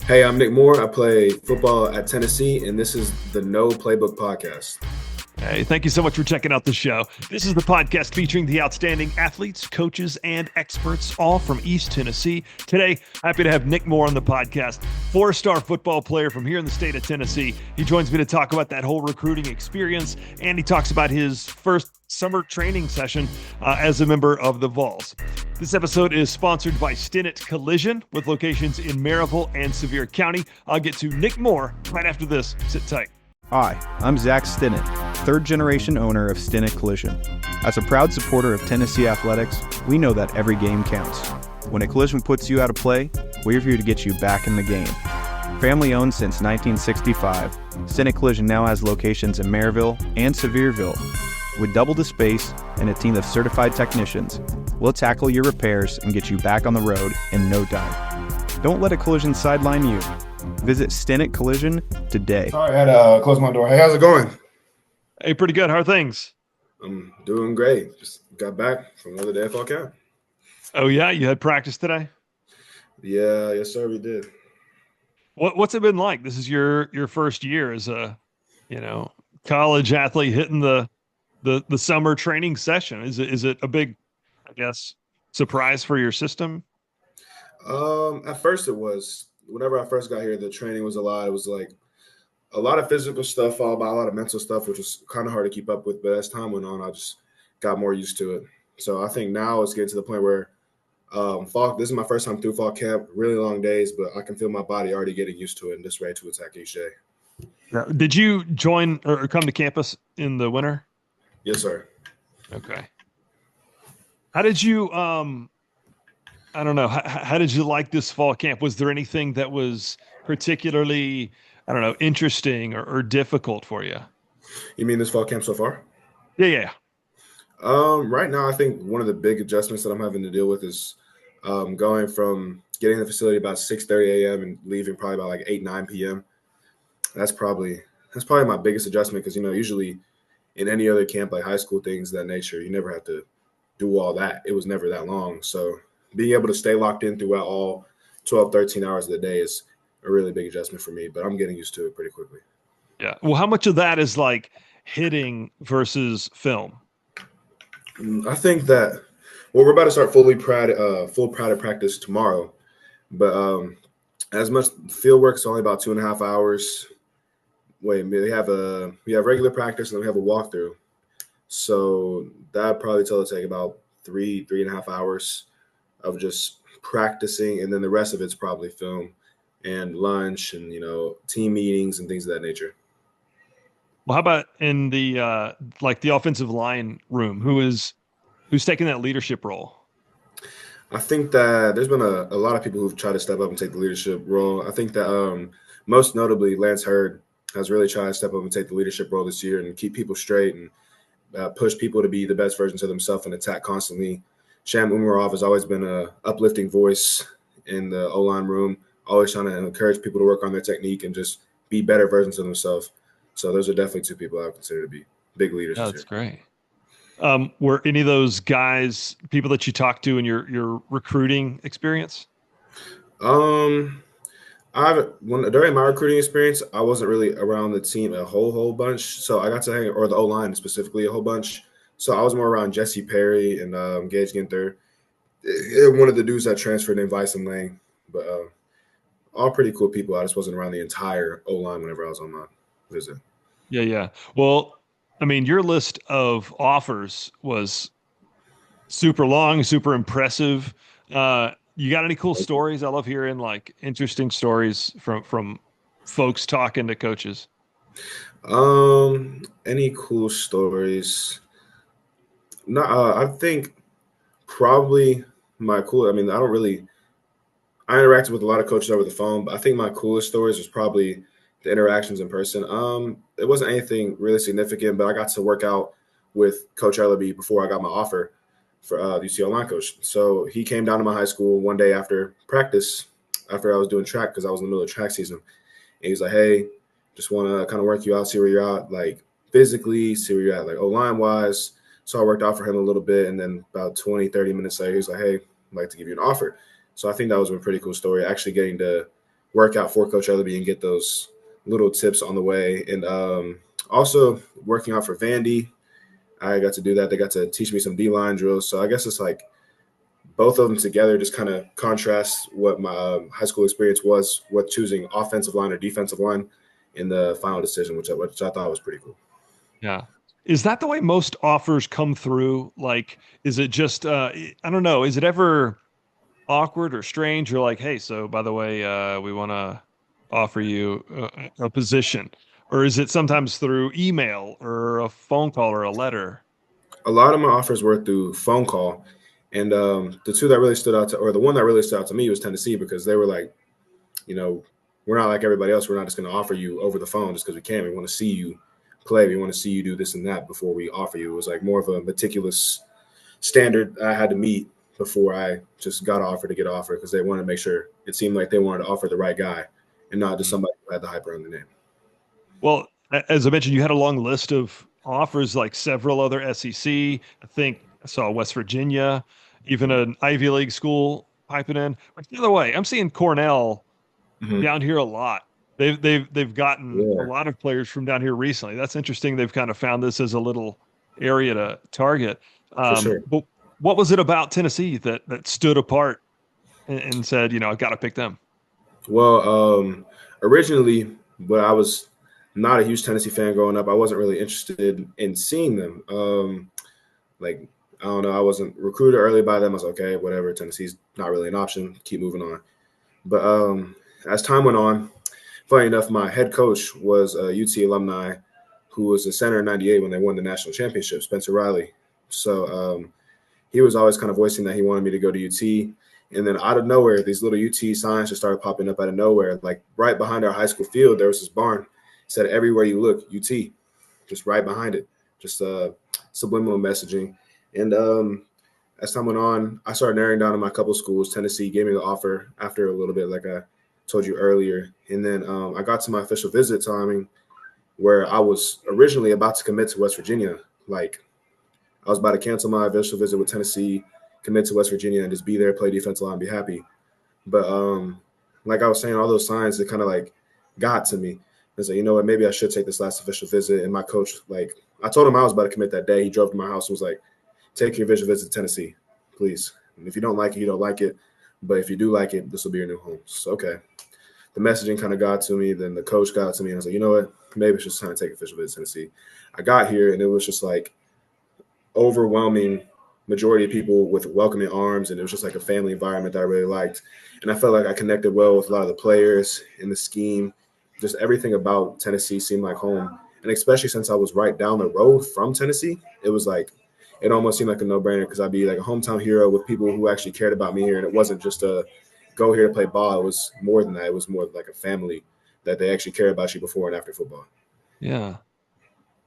Hey, I'm Nic Moore. I play football at Tennessee, and this is the No Playbook Podcast. Hey, thank you so much for checking out the show. This is the podcast featuring the outstanding athletes, coaches, and experts, all from East Tennessee. Today, happy to have Nic Moore on the podcast, four-star football player from here in the state of Tennessee. He joins me to talk about that whole recruiting experience, and he talks about his first summer training session as a member of the Vols. This episode is sponsored by Stinnett Collision with locations in Maryville and Sevier County. I'll get to Nic Moore right after this. Sit tight. Hi, I'm Zach Stinnett, third-generation owner of Stinnett Collision. As a proud supporter of Tennessee athletics, we know that every game counts. When a collision puts you out of play, we're here to get you back in the game. Family-owned since 1965, Stinnett Collision now has locations in Maryville and Sevierville. With double the space and a team of certified technicians, we'll tackle your repairs and get you back on the road in no time. Don't let a collision sideline you. Visit Stinnett Collision today. Sorry, I had to close my door. Hey, how's it going? Hey, pretty good. How are things? I'm doing great. Just got back from another day of fall camp. Oh, yeah? You had practice today? Yeah, yes, sir, we did. What's it been like? This is your first year as a, college athlete hitting the summer training session. Is it a big, I guess, surprise for your system? At first it was. Whenever I first got here, the training was a lot. It was like a lot of physical stuff followed by a lot of mental stuff, which was kind of hard to keep up with. But as time went on, I just got more used to it. So I think now it's getting to the point where this is my first time through fall camp, really long days, but I can feel my body already getting used to it and just ready to attack each day. Now, did you join or come to campus in the winter? Yes, sir. Okay. How did you I don't know. How did you like this fall camp? Was there anything that was particularly, interesting or difficult for you? You mean this fall camp so far? Yeah. Right now, I think one of the big adjustments that I'm having to deal with is going from getting in the facility about 6:30 a.m. and leaving probably about like 8-9 p.m. That's probably my biggest adjustment because, usually in any other camp, like high school things of that nature, you never have to do all that. It was never that long. So being able to stay locked in throughout all 12, 13 hours of the day is a really big adjustment for me, but I'm getting used to it pretty quickly. Yeah. Well, how much of that is like hitting versus film? I think that, we're about to start full private practice tomorrow, but as much field work is only about 2.5 hours. We have regular practice and then we have a walkthrough. So that probably take about 3.5 hours of just practicing, and then the rest of it's probably film and lunch and team meetings and things of that nature. Well, how about in the the offensive line room? Who's taking that leadership role? I think that there's been a lot of people who've tried to step up and take the leadership role. I think that most notably Lance Hurd has really tried to step up and take the leadership role this year and keep people straight and push people to be the best versions of themselves and attack constantly. Sham Umarov has always been an uplifting voice in the O-line room, always trying to encourage people to work on their technique and just be better versions of themselves. So those are definitely two people I would consider to be big leaders. That's great. Were any of those guys people that you talked to in your recruiting experience? During my recruiting experience, I wasn't really around the team a whole bunch. So I got to hang, or the O-line specifically, a whole bunch. So I was more around Jesse Perry and Gage Ginther. One of the dudes that transferred named Vyson Lang. But all pretty cool people. I just wasn't around the entire O-line whenever I was on my visit. Yeah. Well, I mean, your list of offers was super long, super impressive. You got any cool stories? I love hearing interesting stories from folks talking to coaches. Any cool stories? No, I think probably I interacted with a lot of coaches over the phone, but I think my coolest stories was probably the interactions in person. It wasn't anything really significant, but I got to work out with Coach Ellaby before I got my offer for the UCL line coach. So he came down to my high school one day after practice, after I was doing track, because I was in the middle of track season. And he's like, hey, just want to kind of work you out, see where you're at, like physically, see where you're at, like O-line wise. So I worked out for him a little bit. And then about 20, 30 minutes later, he's like, hey, I'd like to give you an offer. So I think that was a pretty cool story, actually getting to work out for Coach Ellaby and get those little tips on the way. And also working out for Vandy, I got to do that. They got to teach me some D-line drills. So I guess it's like both of them together just kind of contrast what my high school experience was with choosing offensive line or defensive line in the final decision, which I thought was pretty cool. Yeah. Is that the way most offers come through? Like, is it just, I don't know, is it ever awkward or strange? You're like, hey, so by the way, we want to offer you a position. Or is it sometimes through email or a phone call or a letter? A lot of my offers were through phone call. And the two that really stood out or the one that really stood out to me was Tennessee, because they were like, we're not like everybody else. We're not just going to offer you over the phone just because we can. We want to see you play. We want to see you do this and that before we offer you. It was like more of a meticulous standard I had to meet before I just got offered to get offered, because they wanted to make sure it seemed like they wanted to offer the right guy and not just somebody who had the hype around the name. Well, as I mentioned, you had a long list of offers, like several other SEC. I think I saw West Virginia, even an Ivy League school piping in. But the other way, I'm seeing Cornell down here a lot. They've gotten a lot of players from down here recently. That's interesting. They've kind of found this as a little area to target. For sure. But what was it about Tennessee that stood apart and said, I got to pick them? Well, originally, but I was not a huge Tennessee fan growing up. I wasn't really interested in seeing them. I don't know. I wasn't recruited early by them. I was okay, whatever. Tennessee's not really an option. Keep moving on. But as time went on, funny enough, my head coach was a UT alumni who was a center in '98 when they won the national championship, Spencer Riley. So he was always kind of voicing that he wanted me to go to UT. And then out of nowhere, these little UT signs just started popping up out of nowhere. Like right behind our high school field, there was this barn. It said, "Everywhere you look, UT," just right behind it, just subliminal messaging. And as time went on, I started narrowing down to my couple schools. Tennessee gave me the offer after a little bit, like I told you earlier. And then I got to my official visit timing, where I was originally about to commit to West Virginia. Like I was about to cancel my official visit with Tennessee, commit to West Virginia, and just be there, play defensive line, be happy. But like I was saying, all those signs that kind of like got to me. I was like, you know what, maybe I should take this last official visit. And my coach, like, I told him I was about to commit that day. He drove to my house and was like, "Take your official visit to Tennessee, please. And if you don't like it, you don't like it. But if you do like it, this will be your new home." So, okay. The messaging kind of got to me. Then the coach got to me. And I was like, you know what, maybe it's just time to take official visit to Tennessee. I got here, and it was just like overwhelming majority of people with welcoming arms, and it was just like a family environment that I really liked. And I felt like I connected well with a lot of the players in the scheme. Just everything about Tennessee seemed like home. And especially since I was right down the road from Tennessee, it was like, it almost seemed like a no-brainer, because I'd be like a hometown hero with people who actually cared about me here. And it wasn't just a go here to play ball. It was more than that. It was more like a family that they actually care about you before and after football. Yeah.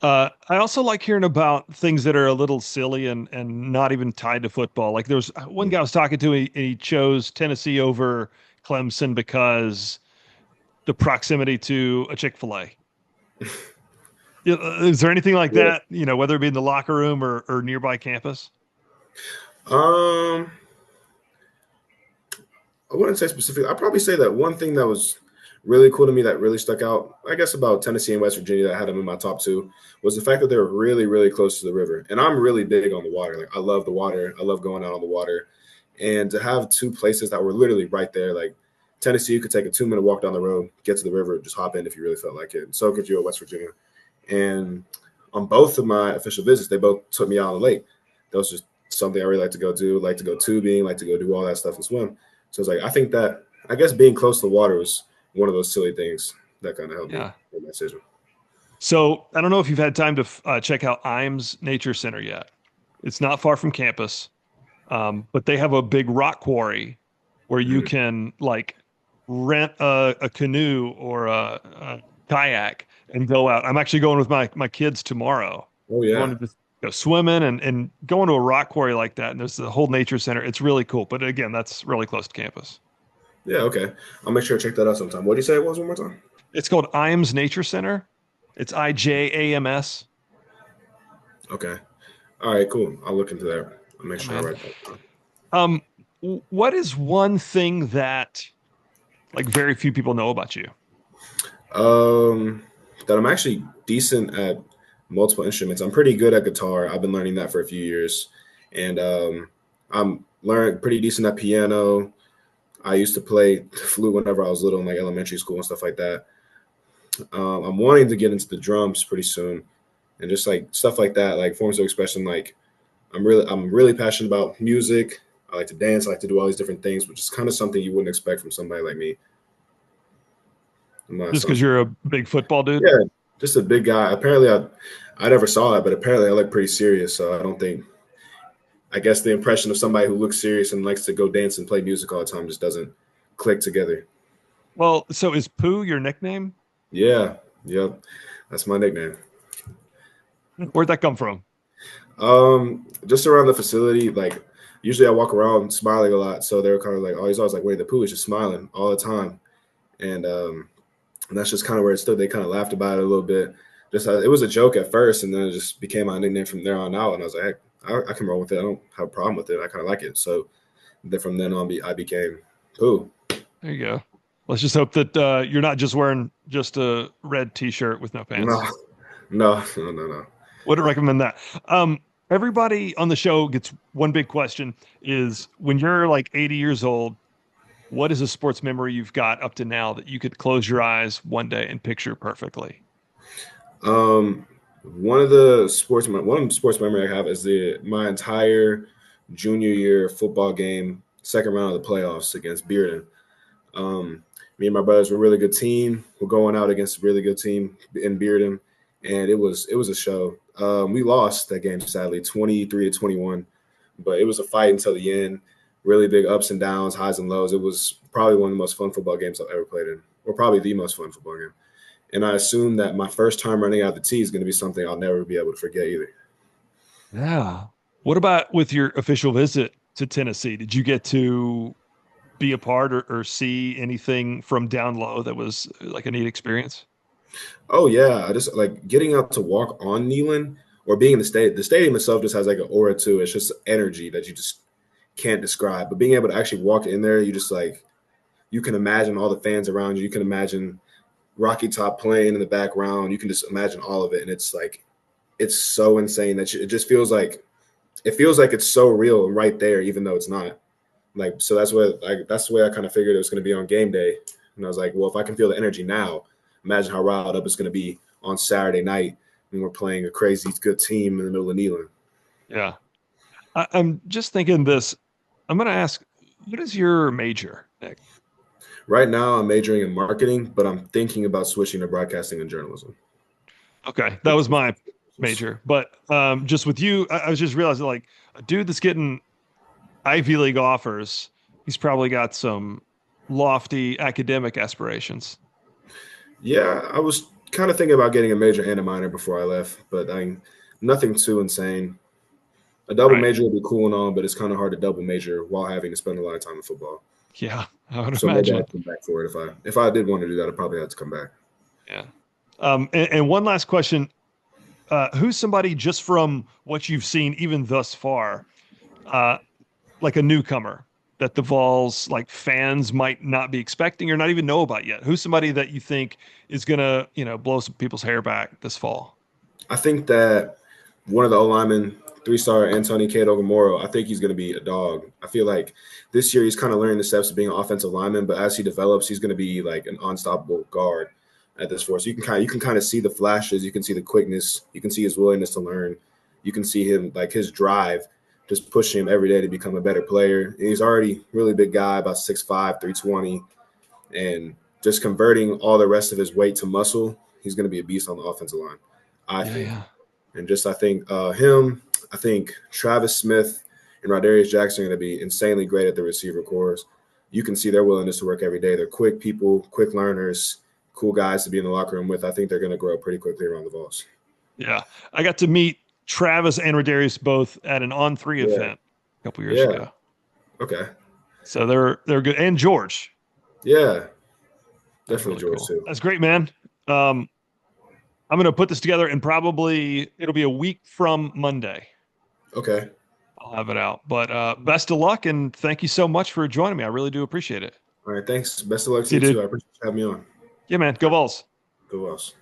I also like hearing about things that are a little silly and not even tied to football. Like there's one guy I was talking to, he chose Tennessee over Clemson because the proximity to a Chick-fil-A. Is there anything like that, whether it be in the locker room or nearby campus? I wouldn't say specifically. I'd probably say that one thing that was really cool to me that really stuck out, I guess, about Tennessee and West Virginia that I had them in my top two was the fact that they were really, really close to the river. And I'm really big on the water. Like, I love the water. I love going out on the water. And to have two places that were literally right there, like Tennessee, you could take a 2-minute walk down the road, get to the river, just hop in if you really felt like it. And so could you at West Virginia. And on both of my official visits, they both took me out on the lake. That was just something I really like to go do, like to go tubing, like to go do all that stuff and swim. So it's like, I think that, I guess being close to the water was one of those silly things that kind of helped me in that decision. So I don't know if you've had time to check out Imes Nature Center yet. It's not far from campus, but they have a big rock quarry where you can like rent a canoe or a kayak and go out. I'm actually going with my kids tomorrow. Oh yeah. I want to just go swimming and going to a rock quarry like that. And there's the whole nature center. It's really cool. But again, that's really close to campus. Yeah, okay. I'll make sure to check that out sometime. What did you say it was one more time? It's called Imes Nature Center. It's IJAMS. Okay. All right, cool. I'll look into that. I'll make sure I write that down. What is one thing that like very few people know about you? That I'm actually decent at multiple instruments. I'm pretty good at guitar. I've been learning that for a few years, and I'm learning pretty decent at piano. I used to play flute whenever I was little in like elementary school and stuff like that. I'm wanting to get into the drums pretty soon, and just like stuff like that, like forms of expression. Like I'm really passionate about music. I like to dance. I like to do all these different things, which is kind of something you wouldn't expect from somebody like me. I'm not Just because some, you're a big football dude? yeah, just a big guy. Apparently, I never saw that, but apparently I look pretty serious. So I don't think. I guess the impression of somebody who looks serious and likes to go dance and play music all the time just doesn't click together. Well, so is Pooh your nickname? Yeah, yep, that's my nickname. Where'd that come from? Just around the facility, like usually I walk around smiling a lot, so they're kind of like, oh, he's always like, Winnie the Pooh is just smiling all the time, and that's just kind of where it stood. They kind of laughed about it a little bit. Just it was a joke at first, and then it just became my nickname from there on out. And I was like, heck, I can roll with it. I don't have a problem with it. I kind of like it. So then from then on, I became Pooh. There you go. Let's just hope that you're not just wearing just a red T-shirt with no pants. No. Wouldn't recommend that. Everybody on the show gets one big question: is when you're like 80 years old, what is a sports memory you've got up to now that you could close your eyes one day and picture perfectly? One of the sports memory I have is my entire junior year football game, second round of the playoffs against Bearden. Me and my brothers were a really good team. We're going out against a really good team in Bearden, and it was a show. We lost that game, sadly, 23-21, but it was a fight until the end. Really big ups and downs, highs and lows. It was probably one of the most fun football games I've ever played in, or probably the most fun football game. And I assume that my first time running out the tee is going to be something I'll never be able to forget either. Yeah. What about with your official visit to Tennessee? Did you get to be a part or see anything from down low that was like a neat experience? Oh yeah, I just like getting out to walk on Neyland or being in the stadium. The stadium itself just has like an aura to it. It's just energy that you just can't describe. But being able to actually walk in there, you just like you can imagine all the fans around you. You can imagine Rocky Top playing in the background. You can just imagine all of it, and it's like it's so insane that it just feels like it's so real and right there, even though it's not. Like so that's the way I kind of figured it was going to be on game day, and I was like, well, if I can feel the energy now, imagine how riled up it's going to be on Saturday night when we're playing a crazy good team in the middle of Neyland. Yeah. I'm just thinking this. I'm going to ask, what is your major, Nick? Right now, I'm majoring in marketing, but I'm thinking about switching to broadcasting and journalism. Okay, that was my major. But just with you, I was just realizing like a dude that's getting Ivy League offers, he's probably got some lofty academic aspirations. Yeah, I was kind of thinking about getting a major and a minor before I left, but nothing too insane. A double Right. major would be cool and all, but it's kind of hard to double major while having to spend a lot of time in football. Yeah, I would So maybe imagine. I'd come back for it if I did want to do that. I probably had to come back. Yeah. And one last question. Who's somebody just from what you've seen even thus far, uh, like a newcomer that the Vols like fans might not be expecting or not even know about yet? Who's somebody that you think is gonna, blow some people's hair back this fall? I think that one of the O-linemen, 3-star Anthony Ogamoro, I think he's going to be a dog. I feel like this year he's kind of learning the steps of being an offensive lineman, but as he develops, he's going to be like an unstoppable guard at this force. You can kind of see the flashes, you can see the quickness, you can see his willingness to learn, you can see him like his drive, just pushing him every day to become a better player. And he's already a really big guy, about 6'5", 320, and just converting all the rest of his weight to muscle. He's going to be a beast on the offensive line, I think. Yeah. And just I think him, I think Travis Smith and Rodarius Jackson are going to be insanely great at the receiver corps. You can see their willingness to work every day. They're quick people, quick learners, cool guys to be in the locker room with. I think they're going to grow pretty quickly around the Vols. Yeah. I got to meet Travis and Rodarius both at an On3 event a couple years ago. Okay. So they're good. And George. Yeah. Definitely Really George cool. too. That's great, man. I'm going to put this together and probably it'll be a week from Monday. Okay. I'll have it out. But best of luck and thank you so much for joining me. I really do appreciate it. All right, thanks. Best of luck to See you you, dude. too. I appreciate you having me on. Yeah, man. Go Vols. Go Wells.